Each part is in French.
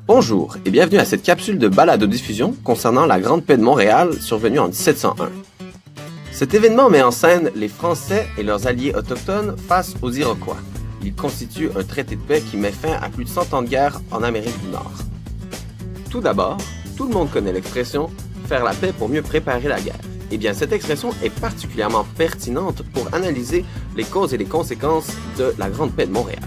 Bonjour et bienvenue à cette capsule de balado-diffusion concernant la Grande Paix de Montréal survenue en 1701. Cet événement met en scène les Français et leurs alliés autochtones face aux Iroquois. Il constitue un traité de paix qui met fin à plus de 100 ans de guerre en Amérique du Nord. Tout d'abord, tout le monde connaît l'expression « faire la paix pour mieux préparer la guerre ». Eh bien, cette expression est particulièrement pertinente pour analyser les causes et les conséquences de la Grande Paix de Montréal.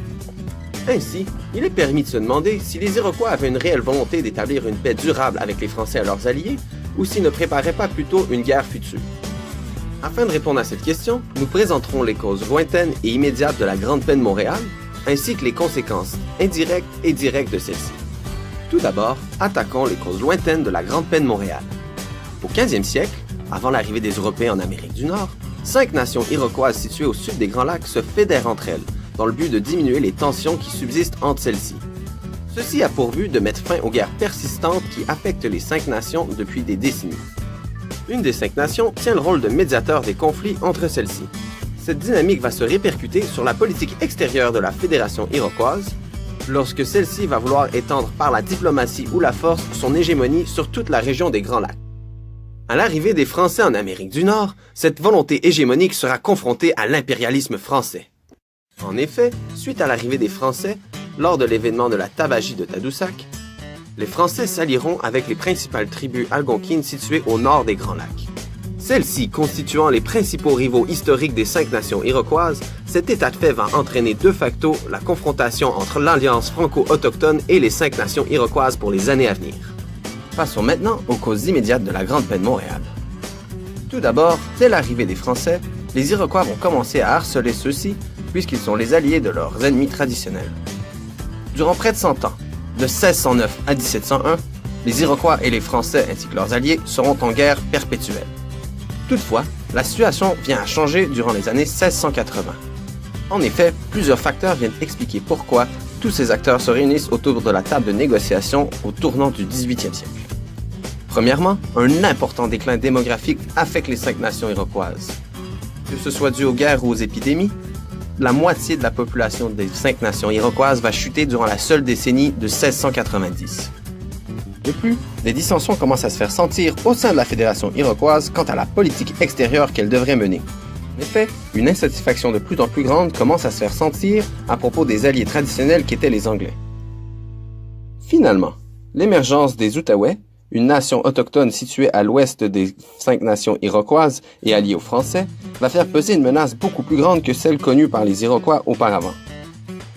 Ainsi, il est permis de se demander si les Iroquois avaient une réelle volonté d'établir une paix durable avec les Français et leurs alliés, ou s'ils ne préparaient pas plutôt une guerre future. Afin de répondre à cette question, nous présenterons les causes lointaines et immédiates de la Grande Paix de Montréal, ainsi que les conséquences indirectes et directes de celle-ci. Tout d'abord, attaquons les causes lointaines de la Grande Paix de Montréal. Au 15e siècle, avant l'arrivée des Européens en Amérique du Nord, 5 nations iroquoises situées au sud des Grands Lacs se fédèrent entre elles, dans le but de diminuer les tensions qui subsistent entre celles-ci. Ceci a pour but de mettre fin aux guerres persistantes qui affectent les 5 nations depuis des décennies. Une des 5 nations tient le rôle de médiateur des conflits entre celles-ci. Cette dynamique va se répercuter sur la politique extérieure de la Fédération iroquoise, lorsque celle-ci va vouloir étendre par la diplomatie ou la force son hégémonie sur toute la région des Grands Lacs. À l'arrivée des Français en Amérique du Nord, cette volonté hégémonique sera confrontée à l'impérialisme français. En effet, suite à l'arrivée des Français, lors de l'événement de la Tabagie de Tadoussac, les Français s'allieront avec les principales tribus algonquines situées au nord des Grands Lacs. Celles-ci constituant les principaux rivaux historiques des 5 nations iroquoises, cet état de fait va entraîner de facto la confrontation entre l'Alliance franco-autochtone et les 5 nations iroquoises pour les années à venir. Passons maintenant aux causes immédiates de la Grande Paix de Montréal. Tout d'abord, dès l'arrivée des Français, les Iroquois vont commencer à harceler ceux-ci puisqu'ils sont les alliés de leurs ennemis traditionnels. Durant près de 100 ans, de 1609 à 1701, les Iroquois et les Français ainsi que leurs alliés seront en guerre perpétuelle. Toutefois, la situation vient à changer durant les années 1680. En effet, plusieurs facteurs viennent expliquer pourquoi tous ces acteurs se réunissent autour de la table de négociation au tournant du 18e siècle. Premièrement, un important déclin démographique affecte les 5 nations iroquoises. Que ce soit dû aux guerres ou aux épidémies, la moitié de la population des 5 nations iroquoises va chuter durant la seule décennie de 1690. De plus, des dissensions commencent à se faire sentir au sein de la Fédération iroquoise quant à la politique extérieure qu'elle devrait mener. En effet, une insatisfaction de plus en plus grande commence à se faire sentir à propos des alliés traditionnels qu'étaient les Anglais. Finalement, l'émergence des Outaouais, une nation autochtone située à l'ouest des 5 nations iroquoises et alliée aux Français, va faire peser une menace beaucoup plus grande que celle connue par les Iroquois auparavant.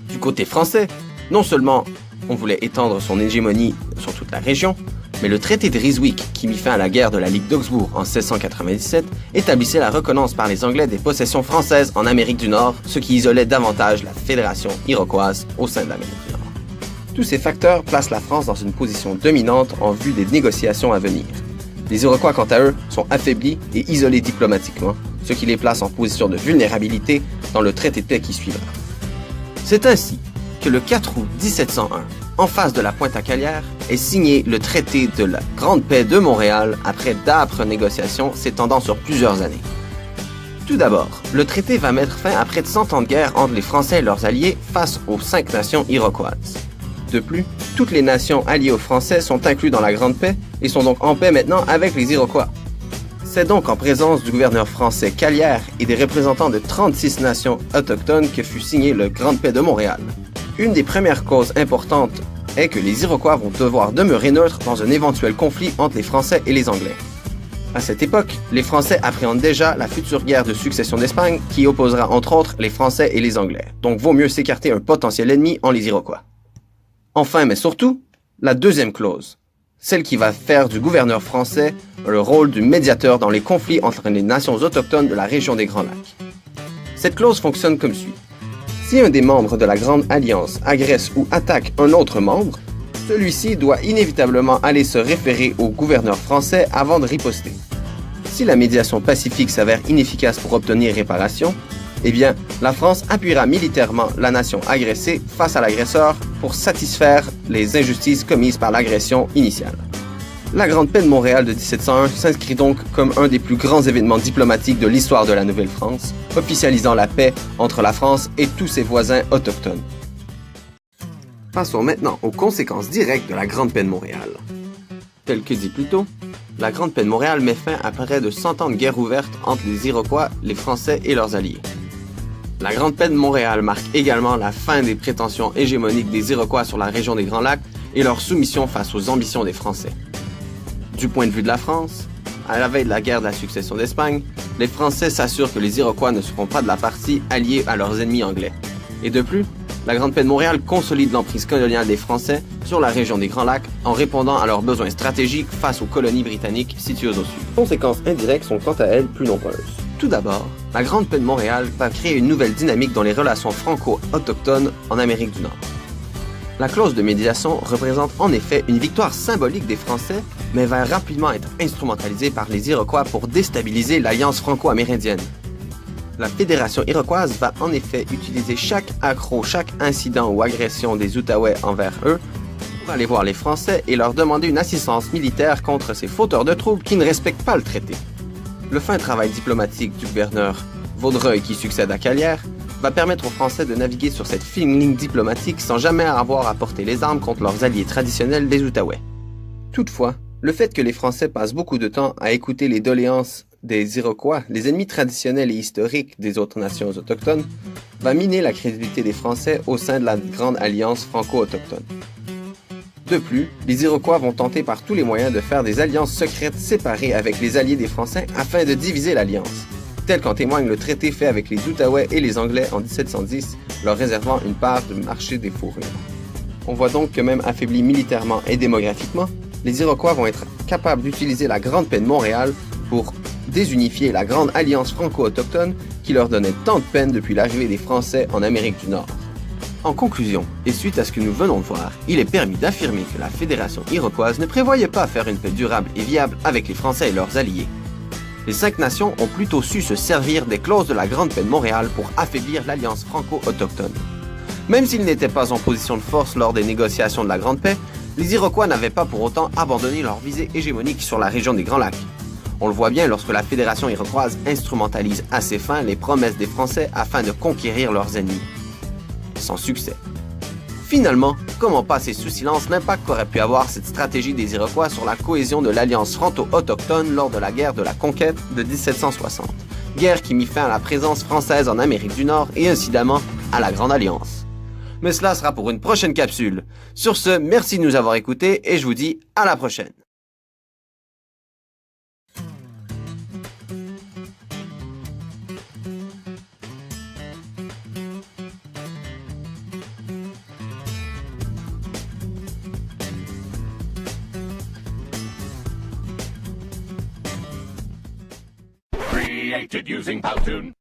Du côté français, non seulement on voulait étendre son hégémonie sur toute la région, mais le traité de Ryswick, qui mit fin à la guerre de la Ligue d'Augsbourg en 1697, établissait la reconnaissance par les Anglais des possessions françaises en Amérique du Nord, ce qui isolait davantage la Fédération iroquoise au sein de l'Amérique du Nord. Tous ces facteurs placent la France dans une position dominante en vue des négociations à venir. Les Iroquois, quant à eux, sont affaiblis et isolés diplomatiquement, ce qui les place en position de vulnérabilité dans le traité de paix qui suivra. C'est ainsi que le 4 août 1701, en face de la Pointe-à-Calière, est signé le traité de la Grande Paix de Montréal après d'âpres négociations s'étendant sur plusieurs années. Tout d'abord, le traité va mettre fin à près de 100 ans de guerre entre les Français et leurs alliés face aux 5 nations iroquoises. De plus, toutes les nations alliées aux Français sont incluses dans la Grande Paix et sont donc en paix maintenant avec les Iroquois. C'est donc en présence du gouverneur français Calière et des représentants de 36 nations autochtones que fut signé le Grande Paix de Montréal. Une des premières causes importantes est que les Iroquois vont devoir demeurer neutres dans un éventuel conflit entre les Français et les Anglais. À cette époque, les Français appréhendent déjà la future guerre de succession d'Espagne qui opposera entre autres les Français et les Anglais, donc vaut mieux s'écarter un potentiel ennemi en les Iroquois. Enfin, mais surtout, la deuxième clause, celle qui va faire du gouverneur français le rôle du médiateur dans les conflits entre les nations autochtones de la région des Grands Lacs. Cette clause fonctionne comme suit. Si un des membres de la Grande Alliance agresse ou attaque un autre membre, celui-ci doit inévitablement aller se référer au gouverneur français avant de riposter. Si la médiation pacifique s'avère inefficace pour obtenir réparation, eh bien, la France appuiera militairement la nation agressée face à l'agresseur pour satisfaire les injustices commises par l'agression initiale. La Grande Paix de Montréal de 1701 s'inscrit donc comme un des plus grands événements diplomatiques de l'histoire de la Nouvelle-France, officialisant la paix entre la France et tous ses voisins autochtones. Passons maintenant aux conséquences directes de la Grande Paix de Montréal. Tel que dit plus tôt, la Grande Paix de Montréal met fin à près de 100 ans de guerre ouverte entre les Iroquois, les Français et leurs alliés. La Grande Paix de Montréal marque également la fin des prétentions hégémoniques des Iroquois sur la région des Grands Lacs et leur soumission face aux ambitions des Français. Du point de vue de la France, à la veille de la guerre de la succession d'Espagne, les Français s'assurent que les Iroquois ne seront pas de la partie alliée à leurs ennemis anglais. Et de plus, la Grande Paix de Montréal consolide l'emprise coloniale des Français sur la région des Grands Lacs en répondant à leurs besoins stratégiques face aux colonies britanniques situées au sud. Les conséquences indirectes sont quant à elles plus nombreuses. Tout d'abord, la Grande Paix de Montréal va créer une nouvelle dynamique dans les relations franco-autochtones en Amérique du Nord. La clause de médiation représente en effet une victoire symbolique des Français, mais va rapidement être instrumentalisée par les Iroquois pour déstabiliser l'alliance franco-amérindienne. La Fédération iroquoise va en effet utiliser chaque accroc, chaque incident ou agression des Outaouais envers eux pour aller voir les Français et leur demander une assistance militaire contre ces fauteurs de troubles qui ne respectent pas le traité. Le fin travail diplomatique du gouverneur Vaudreuil qui succède à Calière va permettre aux Français de naviguer sur cette fine ligne diplomatique sans jamais avoir à porter les armes contre leurs alliés traditionnels des Outaouais. Toutefois, le fait que les Français passent beaucoup de temps à écouter les doléances des Iroquois, les ennemis traditionnels et historiques des autres nations autochtones, va miner la crédibilité des Français au sein de la Grande Alliance franco-autochtone. De plus, les Iroquois vont tenter par tous les moyens de faire des alliances secrètes séparées avec les alliés des Français afin de diviser l'alliance, tel qu'en témoigne le traité fait avec les Outaouais et les Anglais en 1710, leur réservant une part du marché des fourrures. On voit donc que même affaiblis militairement et démographiquement, les Iroquois vont être capables d'utiliser la Grande Paix de Montréal pour désunifier la Grande Alliance franco-autochtone qui leur donnait tant de peine depuis l'arrivée des Français en Amérique du Nord. En conclusion, et suite à ce que nous venons de voir, il est permis d'affirmer que la Fédération iroquoise ne prévoyait pas faire une paix durable et viable avec les Français et leurs alliés. Les 5 nations ont plutôt su se servir des clauses de la Grande Paix de Montréal pour affaiblir l'alliance franco-autochtone. Même s'ils n'étaient pas en position de force lors des négociations de la Grande Paix, les Iroquois n'avaient pas pour autant abandonné leur visée hégémonique sur la région des Grands Lacs. On le voit bien lorsque la Fédération iroquoise instrumentalise à ses fins les promesses des Français afin de conquérir leurs ennemis. Sans succès. Finalement, comment passer sous silence l'impact qu'aurait pu avoir cette stratégie des Iroquois sur la cohésion de l'alliance franco-autochtone lors de la guerre de la conquête de 1760, guerre qui mit fin à la présence française en Amérique du Nord et incidemment à la Grande Alliance. Mais cela sera pour une prochaine capsule. Sur ce, merci de nous avoir écoutés et je vous dis à la prochaine. Created using Powtoon.